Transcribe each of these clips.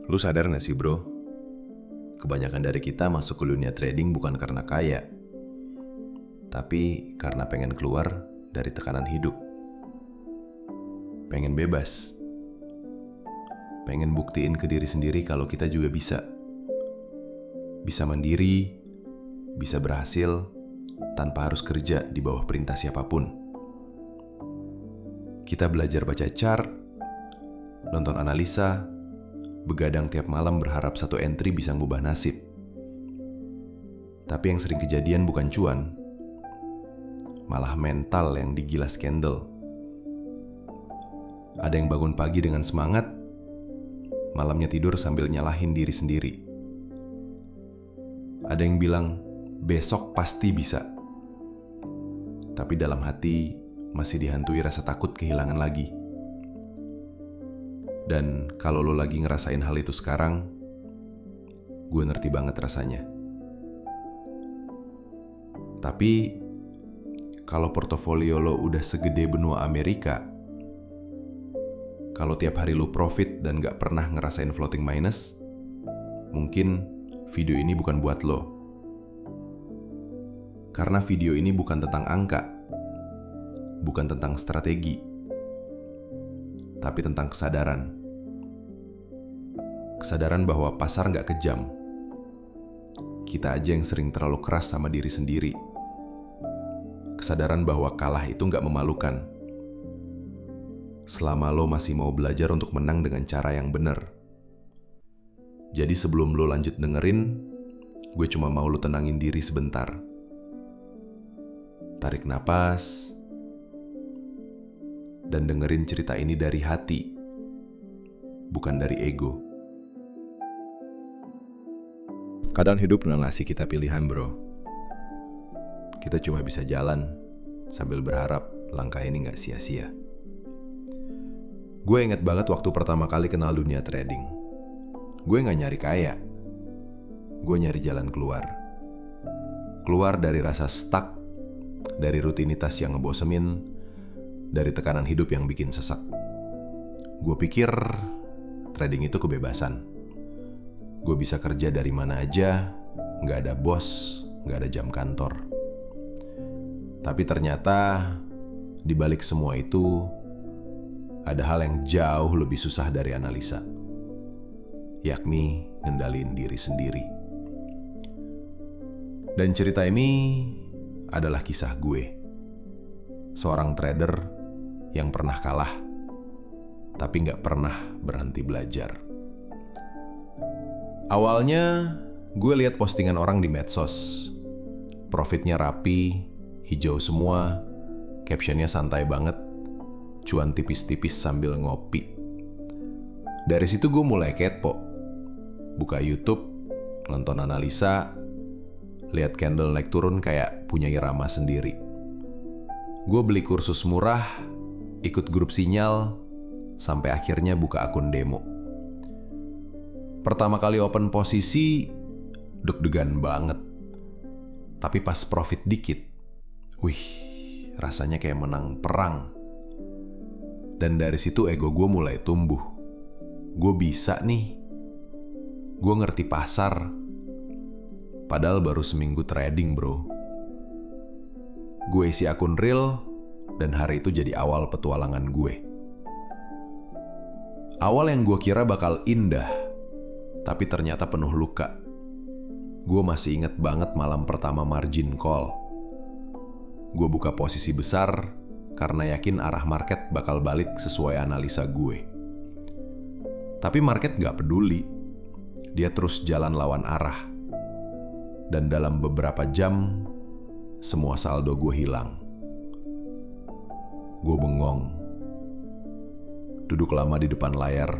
Lu sadar gak sih bro? Kebanyakan dari kita masuk ke dunia trading bukan karena kaya, tapi karena pengen keluar dari tekanan hidup. Pengen bebas. Pengen buktiin ke diri sendiri kalau kita juga bisa. Bisa mandiri, bisa berhasil, tanpa harus kerja di bawah perintah siapapun. Kita belajar baca chart, nonton analisa, begadang tiap malam berharap satu entry bisa ngubah nasib. Tapi yang sering kejadian bukan cuan, malah mental yang digilas candle. Ada yang bangun pagi dengan semangat, malamnya tidur sambil nyalahin diri sendiri. Ada yang bilang, besok pasti bisa. Tapi dalam hati masih dihantui rasa takut kehilangan lagi. Dan kalau lo lagi ngerasain hal itu sekarang, gue ngerti banget rasanya. Tapi, kalau portofolio lo udah segede benua Amerika, kalau tiap hari lo profit dan gak pernah ngerasain floating minus, mungkin video ini bukan buat lo. Karena video ini bukan tentang angka, bukan tentang strategi, tapi tentang kesadaran. Kesadaran bahwa pasar gak kejam. Kita aja yang sering terlalu keras sama diri sendiri. Kesadaran bahwa kalah itu gak memalukan. Selama lo masih mau belajar untuk menang dengan cara yang benar. Jadi sebelum lo lanjut dengerin, gue cuma mau lo tenangin diri sebentar. Tarik napas, dan dengerin cerita ini dari hati, bukan dari ego. Kadang hidup memang ngasih kita pilihan bro. Kita cuma bisa jalan sambil berharap langkah ini gak sia-sia. Gue inget banget waktu pertama kali kenal dunia trading. Gue gak nyari kaya. Gue nyari jalan keluar. Keluar dari rasa stuck, dari rutinitas yang ngebosemin, dari tekanan hidup yang bikin sesak. Gue pikir trading itu kebebasan. Gue bisa kerja dari mana aja, gak ada bos, gak ada jam kantor. Tapi ternyata di balik semua itu ada hal yang jauh lebih susah dari analisa, yakni ngendaliin diri sendiri. Dan cerita ini adalah kisah gue, seorang trader yang pernah kalah, tapi gak pernah berhenti belajar. Awalnya, gue lihat postingan orang di medsos. Profitnya rapi, hijau semua, captionnya santai banget, cuan tipis-tipis sambil ngopi. Dari situ gue mulai kepo. Buka YouTube, nonton analisa, lihat candle naik turun kayak punya irama sendiri. Gue beli kursus murah, ikut grup sinyal, sampai akhirnya buka akun demo. Pertama kali open posisi, deg-degan banget. Tapi pas profit dikit, wih, rasanya kayak menang perang. Dan dari situ ego gue mulai tumbuh. Gue bisa nih. Gue ngerti pasar. Padahal baru seminggu trading bro. Gue isi akun real, dan hari itu jadi awal petualangan gue. Awal yang gue kira bakal indah, tapi ternyata penuh luka. Gue masih inget banget malam pertama margin call. Gue buka posisi besar karena yakin arah market bakal balik sesuai analisa gue. Tapi market gak peduli. Dia terus jalan lawan arah. Dan dalam beberapa jam, semua saldo gue hilang. Gue bengong. Duduk lama di depan layar.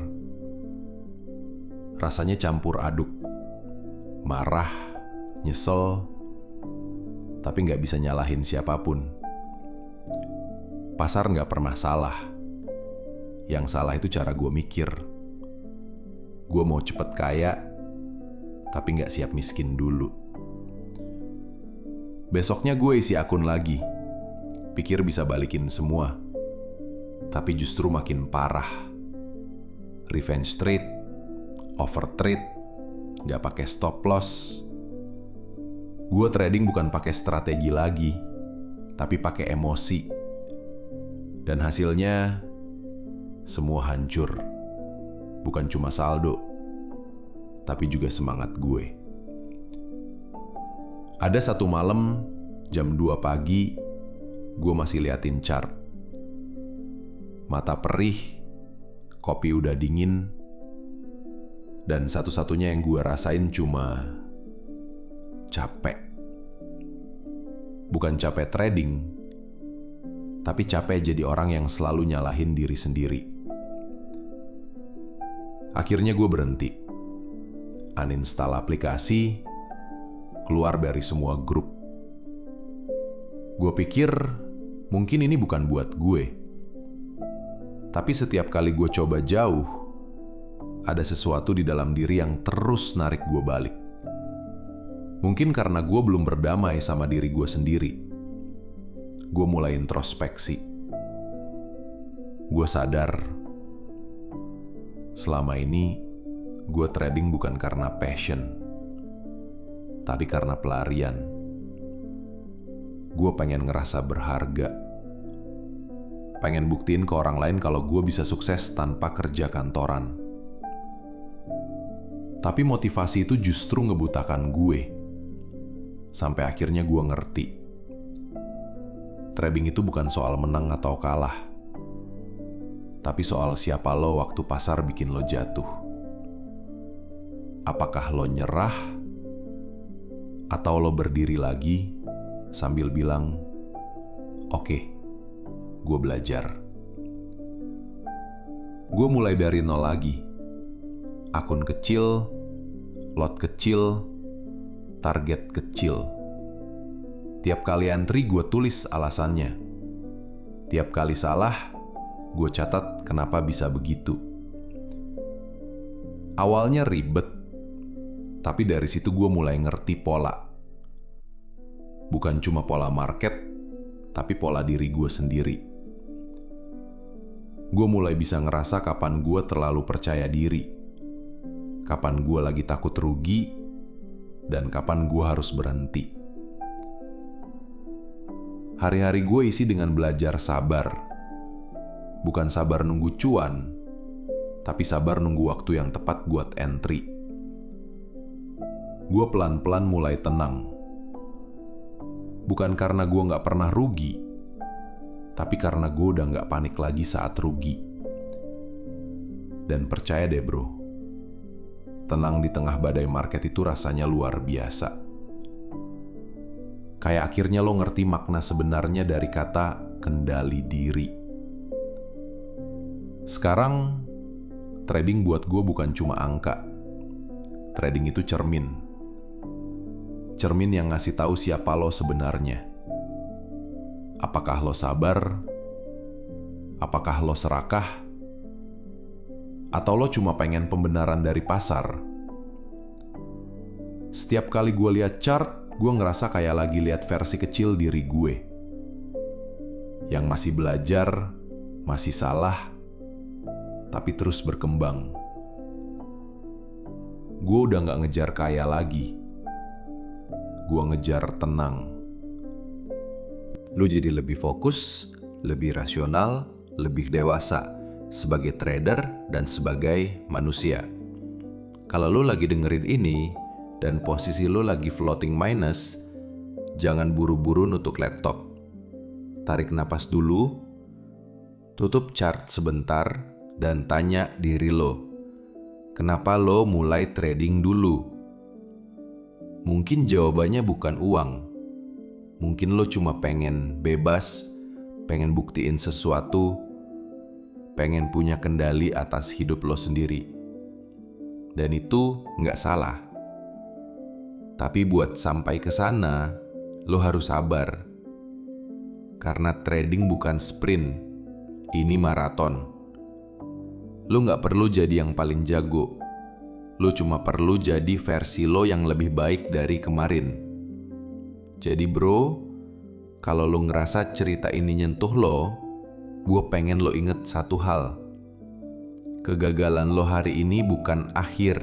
Rasanya campur aduk. Marah, nyesel, tapi gak bisa nyalahin siapapun. Pasar gak pernah salah. Yang salah itu cara gue mikir. Gue mau cepet kaya, tapi gak siap miskin dulu. Besoknya gue isi akun lagi. Pikir bisa balikin semua. Tapi justru makin parah. Revenge trade, overtrade, gak pakai stop loss. Gue trading bukan pakai strategi lagi, tapi pakai emosi. Dan hasilnya semua hancur. Bukan cuma saldo, tapi juga semangat gue. Ada satu malam, jam 2 pagi, gue masih liatin chart. Mata perih, kopi udah dingin, dan satu-satunya yang gue rasain cuma capek. Bukan capek trading, tapi capek jadi orang yang selalu nyalahin diri sendiri. Akhirnya gue berhenti, uninstall aplikasi, keluar dari semua grup. Gue pikir mungkin ini bukan buat gue. Tapi setiap kali gue coba jauh, ada sesuatu di dalam diri yang terus narik gue balik. Mungkin karena gue belum berdamai sama diri gue sendiri. Gue mulai introspeksi. Gue sadar, selama ini gue trading bukan karena passion, tapi karena pelarian. Gue pengen ngerasa berharga. Pengen buktiin ke orang lain kalau gue bisa sukses tanpa kerja kantoran. Tapi motivasi itu justru ngebutakan gue. Sampai akhirnya gue ngerti. Trading itu bukan soal menang atau kalah. Tapi soal siapa lo waktu pasar bikin lo jatuh. Apakah lo nyerah? Atau lo berdiri lagi sambil bilang, "Oke, gue belajar." Gue mulai dari nol lagi. Akun kecil, lot kecil, target kecil. Tiap kali antri gue tulis alasannya. Tiap kali salah, gue catat kenapa bisa begitu. Awalnya ribet, tapi dari situ gue mulai ngerti pola. Bukan cuma pola market, tapi pola diri gue sendiri. Gue mulai bisa ngerasa kapan gue terlalu percaya diri, kapan gue lagi takut rugi, dan kapan gue harus berhenti. Hari-hari gue isi dengan belajar sabar. Bukan sabar nunggu cuan, tapi sabar nunggu waktu yang tepat buat entry. Gue pelan-pelan mulai tenang. Bukan karena gue gak pernah rugi, tapi karena gue udah gak panik lagi saat rugi. Dan percaya deh bro, tenang di tengah badai market itu rasanya luar biasa. Kayak akhirnya lo ngerti makna sebenarnya dari kata kendali diri. Sekarang, trading buat gue bukan cuma angka. Trading itu cermin. Cermin yang ngasih tahu siapa lo sebenarnya. Apakah lo sabar? Apakah lo serakah? Atau lo cuma pengen pembenaran dari pasar? Setiap kali gue lihat chart, gue ngerasa kayak lagi lihat versi kecil diri gue. Yang masih belajar, masih salah, tapi terus berkembang. Gue udah gak ngejar kaya lagi. Gue ngejar tenang. Lu jadi lebih fokus, lebih rasional, lebih dewasa sebagai trader dan sebagai manusia. Kalau lu lagi dengerin ini dan posisi lu lagi floating minus, jangan buru-buru nutup laptop. Tarik napas dulu, tutup chart sebentar, dan tanya diri lo, kenapa lo mulai trading dulu? Mungkin jawabannya bukan uang. Mungkin lo cuma pengen bebas, pengen buktiin sesuatu, pengen punya kendali atas hidup lo sendiri. Dan itu nggak salah. Tapi buat sampai ke sana, lo harus sabar. Karena trading bukan sprint, ini maraton. Lo gak perlu jadi yang paling jago. Lo cuma perlu jadi versi lo yang lebih baik dari kemarin. Jadi bro, kalau lo ngerasa cerita ini nyentuh lo, gue pengen lo inget satu hal. Kegagalan lo hari ini bukan akhir.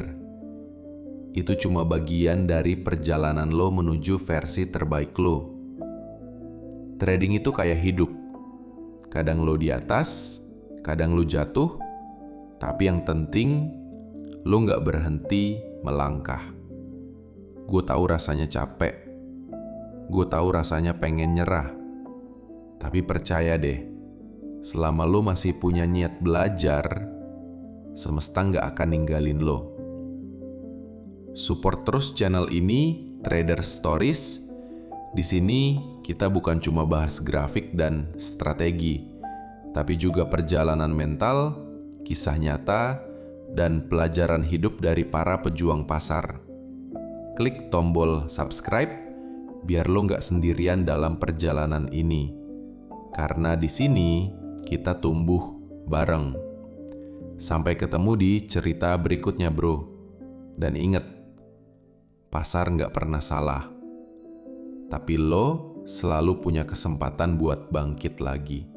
Itu cuma bagian dari perjalanan lo menuju versi terbaik lo. Trading itu kayak hidup. Kadang lo di atas, kadang lo jatuh, tapi yang penting lo gak berhenti melangkah. Gue tahu rasanya capek. Gue tahu rasanya pengen nyerah. Tapi percaya deh, selama lo masih punya niat belajar, semesta gak akan ninggalin lo. Support terus channel ini, Trader Stories. Di sini kita bukan cuma bahas grafik dan strategi, tapi juga perjalanan mental, kisah nyata, dan pelajaran hidup dari para pejuang pasar. Klik tombol subscribe biar lo nggak sendirian dalam perjalanan ini. Karena di sini kita tumbuh bareng. Sampai ketemu di cerita berikutnya, bro. Dan ingat, pasar nggak pernah salah. Tapi lo selalu punya kesempatan buat bangkit lagi.